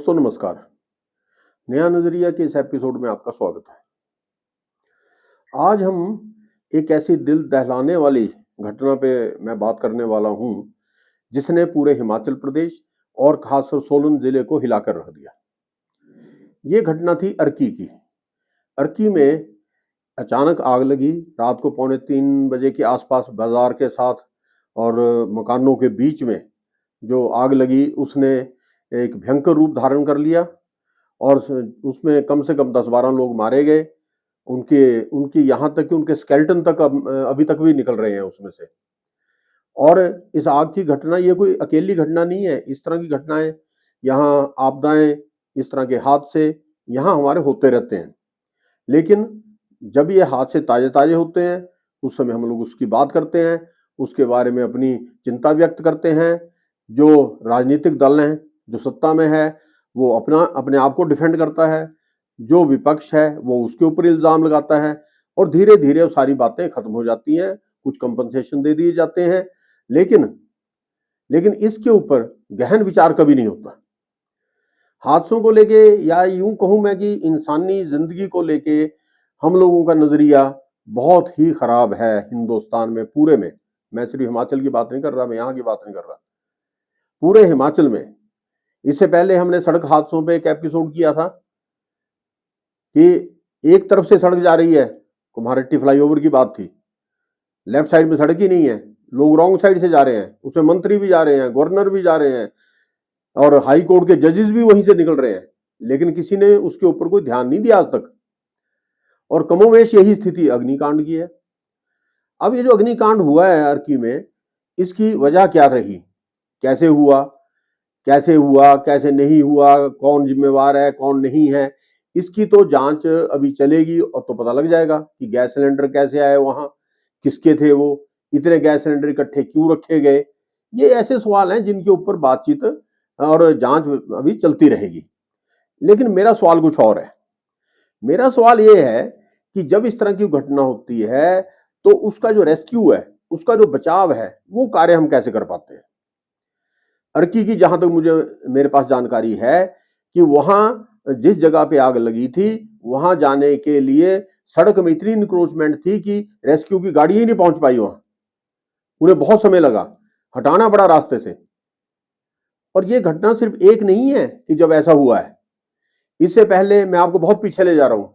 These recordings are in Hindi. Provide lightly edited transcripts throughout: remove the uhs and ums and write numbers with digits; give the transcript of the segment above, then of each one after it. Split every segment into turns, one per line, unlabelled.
दोस्तों नमस्कार। नया नजरिया के इस एपिसोड में आपका स्वागत है। आज हम एक ऐसी दिल दहलाने वाली घटना पे मैं बात करने वाला हूं जिसने पूरे हिमाचल प्रदेश और खासकर सोलन जिले को हिलाकर रख दिया। ये घटना थी अर्की की। अर्की में अचानक आग लगी रात को 2:45 बजे के आसपास बाजार के साथ और मकानों के बीच में जो आग लगी उसने एक भयंकर रूप धारण कर लिया और उसमें कम से कम 10-12 लोग मारे गए। उनके उनकी यहाँ तक कि उनके स्केलेटन तक अभी तक भी निकल रहे हैं उसमें से। और इस आग की घटना ये कोई अकेली घटना नहीं है। इस तरह की घटनाएं यहाँ आपदाएं, इस तरह के हादसे यहाँ हमारे होते रहते हैं। लेकिन जब ये हादसे ताजे ताजे होते हैं उस समय हम लोग उसकी बात करते हैं, उसके बारे में अपनी चिंता व्यक्त करते हैं। जो राजनीतिक दल हैं, जो सत्ता में है, वो अपने आप को डिफेंड करता है, जो विपक्ष है वो उसके ऊपर इल्जाम लगाता है और धीरे धीरे वो सारी बातें खत्म हो जाती हैं। कुछ कंपनसेशन दे दिए जाते हैं, लेकिन इसके ऊपर गहन विचार कभी नहीं होता। हादसों को लेके या यूं कहूं मैं कि इंसानी जिंदगी को लेके हम लोगों का नजरिया बहुत ही खराब है हिंदुस्तान में पूरे में। मैं सिर्फ हिमाचल की बात नहीं कर रहा, मैं यहाँ की बात नहीं कर रहा, पूरे हिमाचल में। इससे पहले हमने सड़क हादसों पे एक एपिसोड किया था कि एक तरफ से सड़क जा रही है, कुम्हारहट्टी फ्लाईओवर की बात थी, लेफ्ट साइड में सड़क ही नहीं है, लोग रॉन्ग साइड से जा रहे हैं, उसमें मंत्री भी जा रहे हैं, गवर्नर भी जा रहे हैं और हाई कोर्ट के जजेस भी वहीं से निकल रहे हैं, लेकिन किसी ने उसके ऊपर कोई ध्यान नहीं दिया आज तक। और कमोवेश यही स्थिति अग्निकांड की है। अब ये जो अग्निकांड हुआ है अर्की में, इसकी वजह क्या रही, कैसे हुआ, कैसे नहीं हुआ, कौन जिम्मेवार है कौन नहीं है, इसकी तो जांच अभी चलेगी और तो पता लग जाएगा कि गैस सिलेंडर कैसे आए वहां, किसके थे वो, इतने गैस सिलेंडर इकट्ठे क्यों रखे गए। ये ऐसे सवाल हैं जिनके ऊपर बातचीत और जांच अभी चलती रहेगी। लेकिन मेरा सवाल कुछ और है। मेरा सवाल ये है कि जब इस तरह की घटना होती है तो उसका जो रेस्क्यू है, उसका जो बचाव है, वो कार्य हम कैसे कर पाते हैं। अर्की की जहां तक मुझे मेरे पास जानकारी है कि वहां जिस जगह पे आग लगी थी वहां जाने के लिए सड़क में इतनी इंक्रोचमेंट थी कि रेस्क्यू की गाड़ी ही नहीं पहुंच पाई वहां, उन्हें बहुत समय लगा, हटाना पड़ा रास्ते से। और ये घटना सिर्फ एक नहीं है कि जब ऐसा हुआ है, इससे पहले मैं आपको बहुत पीछे ले जा रहा हूं।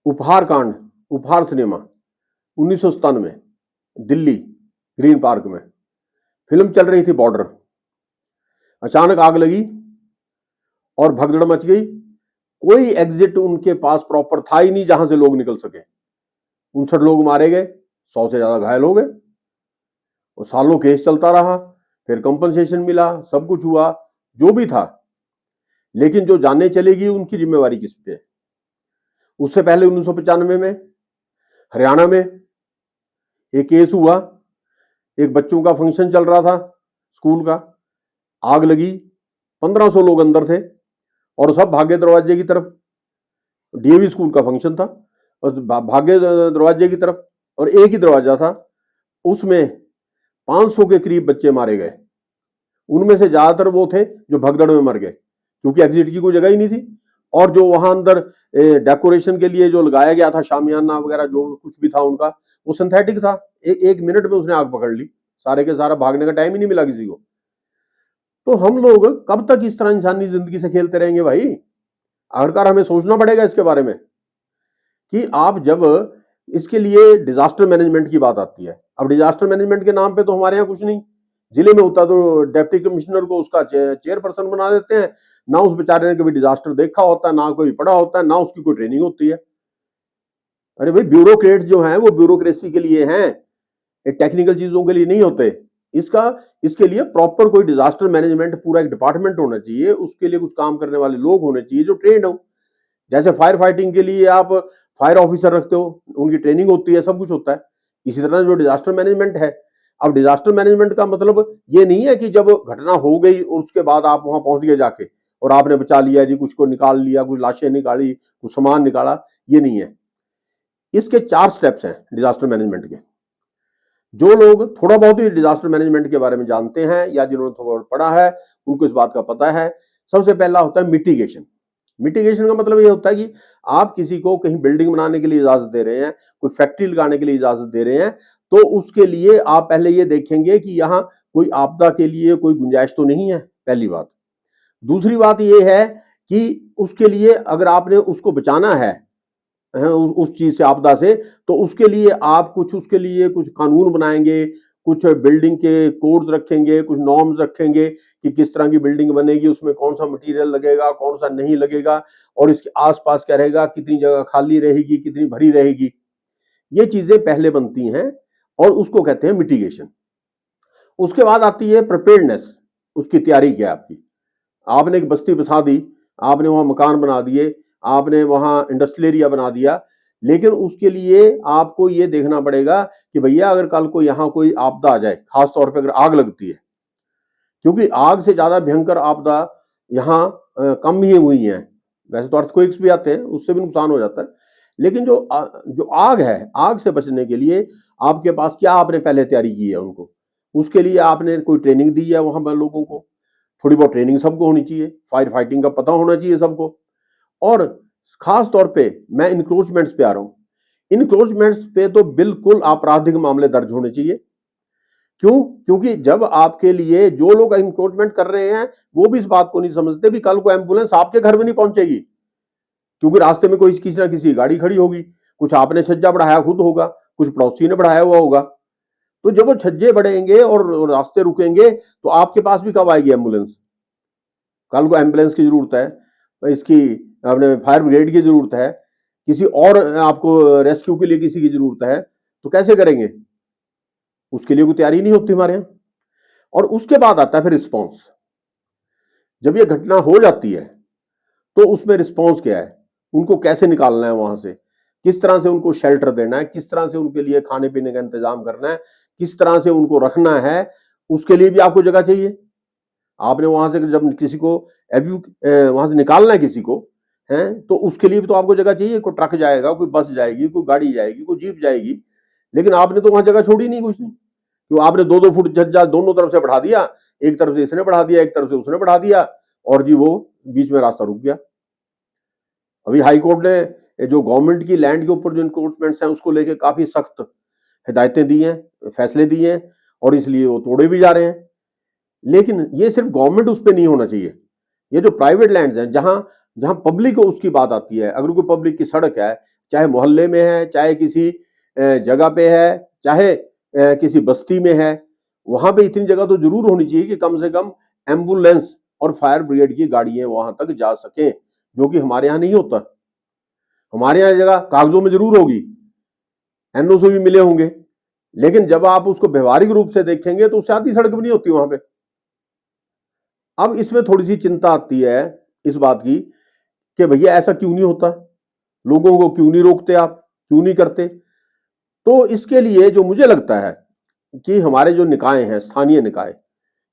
उपहार कांड, उपहार सिनेमा 1997 दिल्ली ग्रीन पार्क में फिल्म चल रही थी बॉर्डर, अचानक आग लगी और भगदड़ मच गई। कोई एग्जिट उनके पास प्रॉपर था ही नहीं जहां से लोग निकल सके। 59 लोग मारे गए, 100 से ज्यादा घायल हो गए और सालों केस चलता रहा, फिर कंपनसेशन मिला, सब कुछ हुआ जो भी था। लेकिन जो जाने चलेगी उनकी जिम्मेवारी किस पे है। उससे पहले 1995 में हरियाणा में एक केस हुआ, एक बच्चों का फंक्शन चल रहा था स्कूल का, आग लगी, 1500 लोग अंदर थे और सब भागे दरवाजे की तरफ। डीएवी स्कूल का फंक्शन था और भागे दरवाजे की तरफ और एक ही दरवाजा था, उसमें 500 के करीब बच्चे मारे गए। उनमें से ज्यादातर वो थे जो भगदड़ में मर गए क्योंकि एग्जिट की कोई जगह ही नहीं थी। और जो वहां अंदर डेकोरेशन के लिए जो लगाया गया था, शामियाना वगैरह जो कुछ भी था उनका, वो सिंथेटिक था। एक मिनट में उसने आग पकड़ ली, सारे के सारा भागने का टाइम ही नहीं मिला किसी को। तो हम लोग कब तक इस तरह इंसानी जिंदगी से खेलते रहेंगे भाई। आखिरकार हमें सोचना पड़ेगा इसके बारे में कि आप जब इसके लिए डिजास्टर मैनेजमेंट की बात आती है, अब डिजास्टर मैनेजमेंट के नाम पे तो हमारे यहाँ कुछ नहीं, जिले में होता तो डिप्टी कमिश्नर को उसका चेयरपर्सन बना देते हैं, ना उस बेचारे ने कभी डिजास्टर देखा होता है, ना कोई पढ़ा होता है, ना उसकी कोई ट्रेनिंग होती है। अरे भाई ब्यूरोक्रेट जो हैं वो ब्यूरोक्रेसी के लिए हैं, टेक्निकल चीजों के लिए नहीं होते। इसके लिए प्रॉपर कोई डिजास्टर मैनेजमेंट पूरा एक डिपार्टमेंट होना चाहिए, उसके लिए कुछ काम करने वाले लोग होने चाहिए जो ट्रेंड हो। जैसे फायर फाइटिंग के लिए आप फायर ऑफिसर रखते हो, उनकी ट्रेनिंग होती है, सब कुछ होता है। इसी तरह जो डिजास्टर मैनेजमेंट है, अब डिजास्टर मैनेजमेंट का मतलब ये नहीं है कि जब घटना हो गई और उसके बाद आप वहां पहुंच गए जाके और आपने बचा लिया जी, कुछ को निकाल लिया, कुछ लाशें निकाली, कुछ सामान निकाला, ये नहीं है। इसके 4 स्टेप्स हैं डिजास्टर मैनेजमेंट के। जो लोग थोड़ा बहुत ही डिजास्टर मैनेजमेंट के बारे में जानते हैं या जिन्होंने थोड़ा बहुत पढ़ा है, उनको इस बात का पता है सबसे पहला होता है मिटिगेशन। मिटिगेशन का मतलब ये होता है कि आप किसी को कहीं बिल्डिंग बनाने के लिए इजाजत दे रहे हैं, कोई फैक्ट्री लगाने के लिए इजाजत दे रहे हैं, तो उसके लिए आप पहले ये देखेंगे कि यहाँ कोई आपदा के लिए कोई गुंजाइश तो नहीं है, पहली बात। दूसरी बात ये है कि उसके लिए अगर आपने उसको बचाना है उस चीज से, आपदा से, तो उसके लिए आप कुछ उसके लिए कुछ कानून बनाएंगे, कुछ बिल्डिंग के कोड्स रखेंगे, कुछ नॉर्म्स रखेंगे कि किस तरह की बिल्डिंग बनेगी, उसमें कौन सा मटेरियल लगेगा, कौन सा नहीं लगेगा, और इसके आसपास क्या रहेगा, कितनी जगह खाली रहेगी, कितनी भरी रहेगी। ये चीजें पहले बनती हैं और उसको कहते हैं मिटिगेशन। उसके बाद आती है प्रिपेयर्डनेस, उसकी तैयारी क्या है आपकी। आपने एक बस्ती बसा दी, आपने वहां मकान बना दिए, आपने वहां इंडस्ट्रियल एरिया बना दिया, लेकिन उसके लिए आपको ये देखना पड़ेगा कि भैया अगर कल को यहाँ कोई आपदा आ जाए, खासतौर पर अगर आग लगती है, क्योंकि आग से ज्यादा भयंकर आपदा यहाँ कम ही हुई है। वैसे तो अर्थक्वेक्स भी आते हैं, उससे भी नुकसान हो जाता है, लेकिन जो आग है, आग से बचने के लिए आपके पास क्या आपने पहले तैयारी की है उनको, उसके लिए आपने कोई ट्रेनिंग दी है वहां पर लोगों को, थोड़ी बहुत ट्रेनिंग सबको होनी चाहिए, फायर फाइटिंग का पता होना चाहिए सबको। और खास तौर पे मैं इंक्रोचमेंट्स पे आ रहा हूं। इंक्रोचमेंट्स पे तो बिल्कुल आपराधिक मामले दर्ज होने चाहिए। क्यों? क्योंकि जब आपके लिए जो लोग इंक्रोचमेंट कर रहे हैं वो भी इस बात को नहीं समझते भी कल को एम्बुलेंस आपके घर में नहीं पहुंचेगी, क्योंकि रास्ते में कोई किसी ना किसी गाड़ी खड़ी होगी, कुछ आपने छज्जा बढ़ाया खुद होगा, कुछ पड़ोसी ने बढ़ाया हुआ होगा। तो जब वो छज्जे बढ़ेंगे और रास्ते रुकेंगे तो आपके पास भी कब आएगी एम्बुलेंस? कल को एम्बुलेंस की जरूरत है, इसकी अपने फायर ब्रिगेड की जरूरत है, किसी और आपको रेस्क्यू के लिए किसी की जरूरत है, तो कैसे करेंगे? उसके लिए कोई तैयारी नहीं होती हमारे यहाँ। और उसके बाद आता है फिर रिस्पॉन्स। जब ये घटना हो जाती है तो उसमें रिस्पॉन्स क्या है, उनको कैसे निकालना है वहां से, किस तरह से उनको शेल्टर देना है, किस तरह से उनके लिए खाने पीने का इंतजाम करना है, किस तरह से उनको रखना है, उसके लिए भी आपको जगह चाहिए। आपने वहां से जब किसी को वहां से निकालना है किसी को, है, तो उसके लिए भी तो आपको जगह चाहिए। कोई ट्रक जाएगा, कोई बस जाएगी, कोई गाड़ी जाएगी, कोई जीप जाएगी, लेकिन आपने तो वहां जगह छोड़ी नहीं कुछ नहीं, क्यों आपने 2-2 फुट छज्जा दोनों तरफ से बढ़ा दिया, एक तरफ से इसने बढ़ा दिया, एक तरफ से उसने बढ़ा दिया, और जी वो बीच में रास्ता रुक गया। अभी हाईकोर्ट ने जो गवर्नमेंट की लैंड के ऊपर जो इंक्रोचमेंट्स हैं उसको लेके काफी सख्त हिदायतें दी हैं, फैसले दिए हैं, और इसलिए वो तोड़े भी जा रहे हैं। लेकिन ये सिर्फ गवर्नमेंट उस पर नहीं होना चाहिए, ये जो प्राइवेट लैंड हैं, जहां जहां पब्लिक को उसकी बात आती है, अगर कोई पब्लिक की सड़क है, चाहे मोहल्ले में है, चाहे किसी जगह पे है, चाहे किसी बस्ती में है, वहां पे इतनी जगह तो जरूर होनी चाहिए कि कम से कम एम्बुलेंस और फायर ब्रिगेड की गाड़ियां वहां तक जा सकें, जो कि हमारे यहाँ नहीं होता। हमारे यहाँ जगह कागजों में जरूर होगी, एनओसी भी मिले होंगे, लेकिन जब आप उसको व्यवहारिक रूप से देखेंगे तो उससे आधी सड़क भी नहीं होती वहां पे। अब इसमें थोड़ी सी चिंता आती है इस बात की कि भैया ऐसा क्यों नहीं होता, लोगों को क्यों नहीं रोकते, आप क्यों नहीं करते। तो इसके लिए जो मुझे लगता है कि हमारे जो निकाय हैं, स्थानीय निकाय,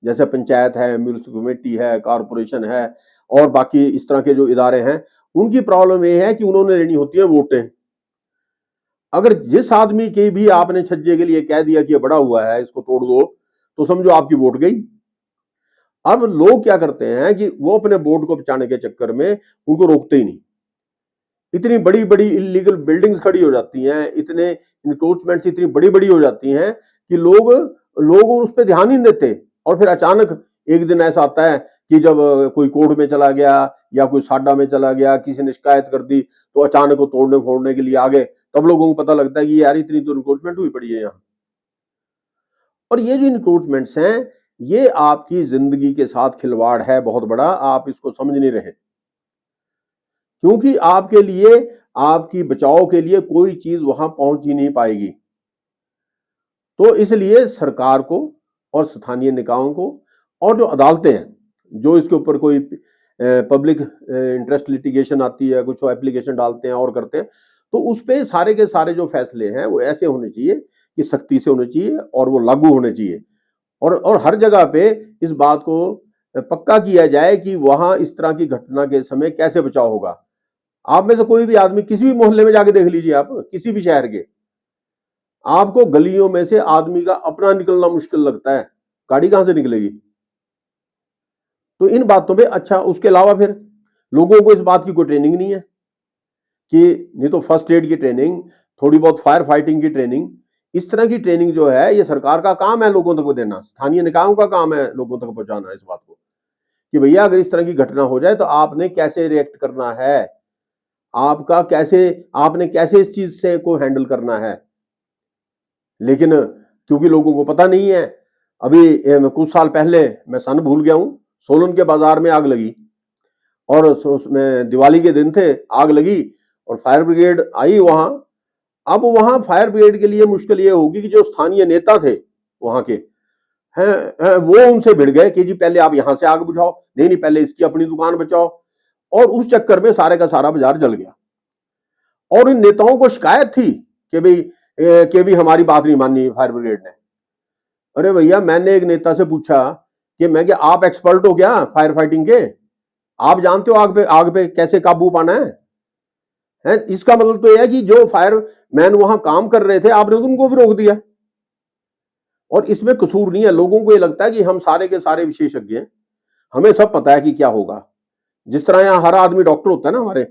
जैसे पंचायत है, म्यूनिसिपल कमेटी है, कारपोरेशन है, और बाकी इस तरह के जो इदारे हैं, उनकी प्रॉब्लम ये है कि उन्होंने लेनी होती है वोटें। अगर जिस आदमी के भी आपने छज्जे के लिए कह दिया कि ये बड़ा हुआ है, इसको तोड़ दो, तो समझो आपकी वोट गई। अब लोग क्या करते हैं कि वो अपने वोट को बचाने के चक्कर में उनको रोकते ही नहीं। इतनी बड़ी बड़ी इलीगल बिल्डिंग्स खड़ी हो जाती हैं, इतने इंक्रोचमेंट्स इतनी बड़ी बड़ी हो जाती हैं कि लोग लोग उस पर ध्यान ही नहीं देते। और फिर अचानक एक दिन ऐसा आता है कि जब कोई कोर्ट में चला गया या कोई साडा में चला गया, किसी ने शिकायत कर दी, तो अचानक वो तोड़ने फोड़ने के लिए आ गए, तब लोगों को पता लगता है कि यार इतनी तो इंक्रोचमेंट हुई पड़ी है यहाँ। और ये जो इंक्रोचमेंट्स हैं, ये आपकी जिंदगी के साथ खिलवाड़ है बहुत बड़ा, आप इसको समझ नहीं रहे, क्योंकि आपके लिए, आपकी बचाव के लिए कोई चीज वहां पहुंच ही नहीं पाएगी। तो इसलिए सरकार को और स्थानीय निकायों को और जो अदालतें हैं, जो इसके ऊपर कोई पब्लिक इंटरेस्ट लिटिगेशन आती है, कुछ एप्लीकेशन डालते हैं और करते हैं, तो उस पे सारे के सारे जो फैसले हैं वो ऐसे होने चाहिए कि सख्ती से होने चाहिए और वो लागू होने चाहिए। और हर जगह पे इस बात को पक्का किया जाए कि वहां इस तरह की घटना के समय कैसे बचाव होगा। आप में से कोई भी आदमी किसी भी मोहल्ले में जाके देख लीजिए, आप किसी भी शहर के, आपको गलियों में से आदमी का अपना निकलना मुश्किल लगता है, गाड़ी कहां से निकलेगी। तो इन बातों पे अच्छा, उसके अलावा फिर लोगों को इस बात की कोई ट्रेनिंग नहीं है कि नहीं तो फर्स्ट एड की ट्रेनिंग, थोड़ी बहुत फायर फाइटिंग की ट्रेनिंग, इस तरह की ट्रेनिंग जो है ये सरकार का काम है लोगों तक देना, स्थानीय निकायों का काम है लोगों तक पहुंचाना इस बात को कि भैया अगर इस तरह की घटना हो जाए तो आपने कैसे रिएक्ट करना है, आपका कैसे, आपने कैसे इस चीज से को हैंडल करना है। लेकिन क्योंकि लोगों को पता नहीं है, अभी कुछ साल पहले, मैं सन भूल गया हूं, सोलन के बाजार में आग लगी और उसमें दिवाली के दिन थे, आग लगी और फायर ब्रिगेड आई वहां। अब वहां फायर ब्रिगेड के लिए मुश्किल ये होगी कि जो स्थानीय नेता थे वहां के हैं, वो उनसे भिड़ गए कि जी पहले आप यहां से आग बुझाओ, नहीं नहीं पहले इसकी अपनी दुकान बचाओ, और उस चक्कर में सारे का सारा बाजार जल गया। और इन नेताओं को शिकायत थी कि भी हमारी बात नहीं मानी फायर ब्रिगेड ने। अरे भैया, मैंने एक नेता से पूछा कि मैं क्या आप एक्सपर्ट हो क्या फायर फाइटिंग के, आप जानते हो आग पे कैसे काबू पाना है? इसका मतलब तो यह है कि जो फायर मैन वहां काम कर रहे थे आपने उनको भी रोक दिया। और इसमें कसूर नहीं है, लोगों को ये लगता है कि हम सारे के सारे विशेषज्ञ हैं, हमें सब पता है कि क्या होगा। जिस तरह यहाँ हर आदमी डॉक्टर होता है ना हमारे,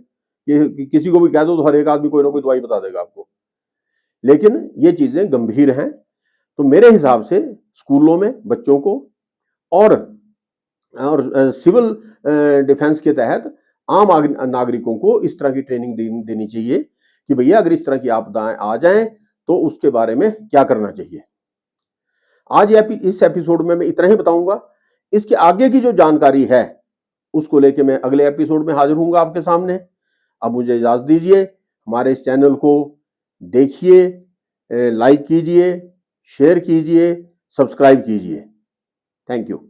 किसी को भी कह दो तो हर एक आदमी कोई ना कोई दवाई बता देगा आपको। लेकिन ये चीजें गंभीर हैं। तो मेरे हिसाब से स्कूलों में बच्चों को और सिविल डिफेंस के तहत आम नागरिकों को इस तरह की ट्रेनिंग देनी चाहिए कि भैया अगर इस तरह की आपदाएं आ जाएं तो उसके बारे में क्या करना चाहिए। आज इस एपिसोड में मैं इतना ही बताऊंगा। इसके आगे की जो जानकारी है उसको लेके मैं अगले एपिसोड में हाजिर होऊंगा आपके सामने। अब मुझे इजाजत दीजिए। हमारे इस चैनल को देखिए, लाइक कीजिए, शेयर कीजिए, सब्सक्राइब कीजिए। Thank you.